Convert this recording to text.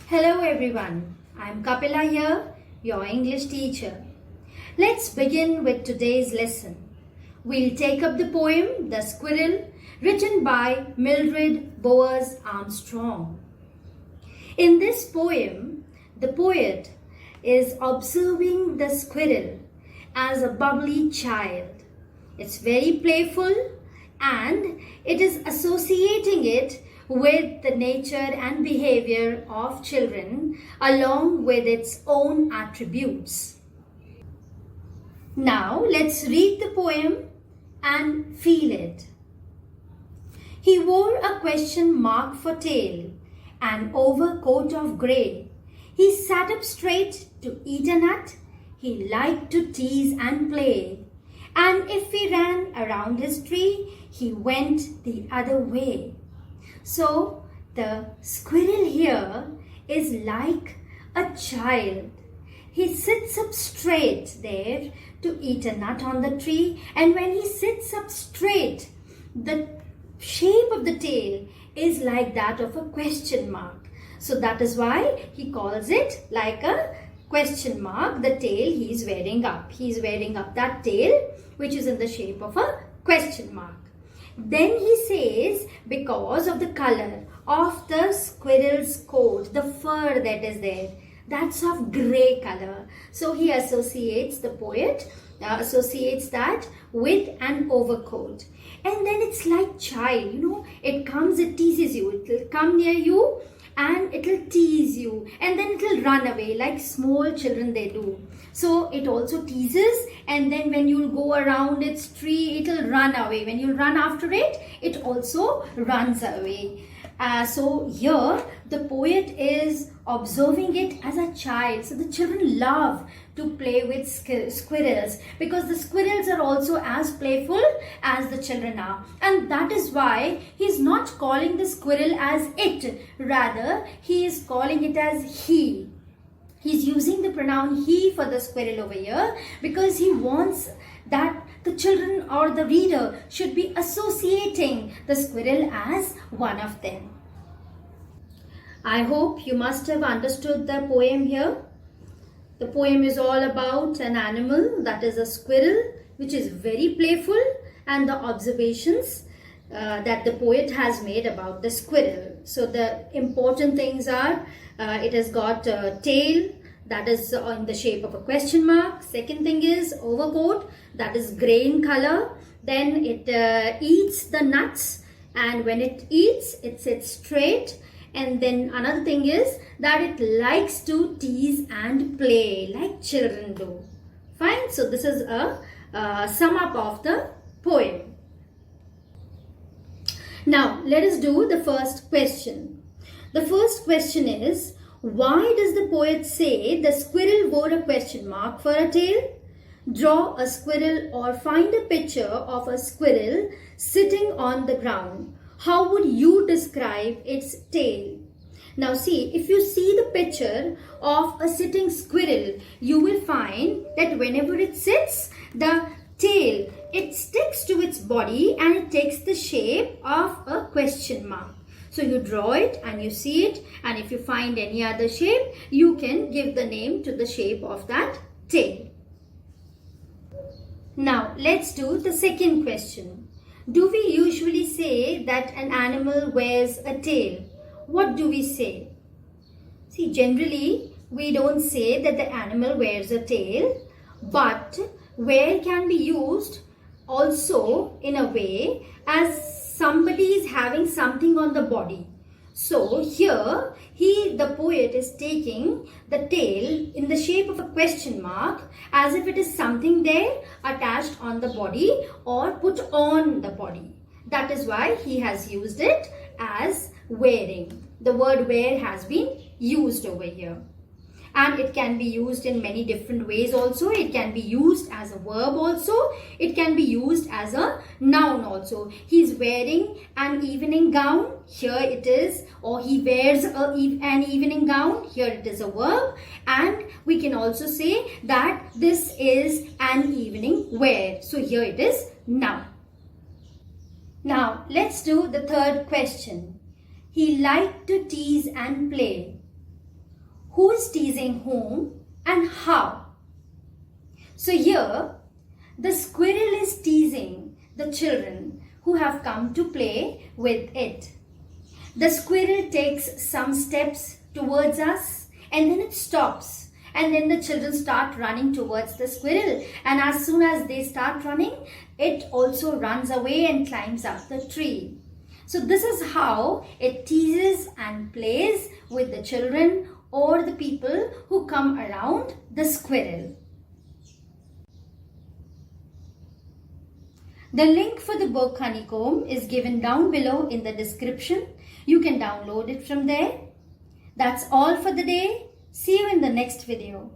Hello everyone, I'm Kapila here, your English teacher. Let's begin with today's lesson. We'll take up the poem The Squirrel, written by Mildred Boas Armstrong. In this poem, the poet is observing the squirrel as a bubbly child. It's very playful and it is associating it with the nature and behavior of children along with its own attributes. Now let's read the poem and feel it. He wore a question mark for tail, an overcoat of grey. He sat up straight to eat a nut. He liked to tease and play. And if we ran around his tree, he went the other way. So the squirrel here is like a child. He sits up straight there to eat a nut on the tree, and when he sits up straight, the shape of the tail is like that of a question mark. So that is why he calls it like a question mark, the tail he is wearing up. He is wearing up that tail which is in the shape of a question mark. Then he says, because of the color of the squirrel's coat, the fur that is there, that's of grey color. So he associates, the poet associates that with an overcoat. And then it's like child, it comes, it teases you. It will come near you and it will tease you. And then it will run away like small children they do. So it also teases, and then when you go around its tree, it will run away. When you run after it, it also runs away. So here the poet is observing it as a child. So the children love to play with squirrels because the squirrels are also as playful as the children are. And that is why he is not calling the squirrel as it. Rather, he is calling it as he. He's using the pronoun he for the squirrel over here because he wants that the children or the reader should be associating the squirrel as one of them. I hope you must have understood the poem here. The poem is all about an animal, that is a squirrel, which is very playful, and the observations that the poet has made about the squirrel. So the important things are, it has got a tail that is in the shape of a question mark. Second thing is overcoat that is grey in color. Then it eats the nuts, and when it eats, it sits straight. And then another thing is that it likes to tease and play like children do. Fine. So this is a sum up of the poem. Now let us do the first question. The first question is, why does the poet say the squirrel wore a question mark for a tail? Draw a squirrel or find a picture of a squirrel sitting on the ground. How would you describe its tail? Now see, if you see the picture of a sitting squirrel, you will find that whenever it sits, the tail, it sticks to its body and it takes the shape of a question mark. So you draw it and you see it, and if you find any other shape, you can give the name to the shape of that tail. Now let's do the second question. Do we usually say that an animal wears a tail? What do we say? See, generally we don't say that the animal wears a tail, but wear can be used also in a way as somebody is having something on the body. So here the poet is taking the tail in the shape of a question mark as if it is something there attached on the body or put on the body. That is why he has used it as wearing. The word wear has been used over here. And it can be used in many different ways also. It can be used as a verb also. It can be used as a noun also. He's wearing an evening gown. Here it is. Or he wears an evening gown. Here it is a verb. And we can also say that this is an evening wear. So here it is noun. Now let's do the third question. He liked to tease and play. who is teasing whom and how. So here, the squirrel is teasing the children who have come to play with it. The squirrel takes some steps towards us and then it stops. And then the children start running towards the squirrel. And as soon as they start running, it also runs away and climbs up the tree. So this is how it teases and plays with the children or the people who come around the squirrel. The link for the book Honeycomb is given down below in the description. You can download it from there. That's all for the day. See you in the next video.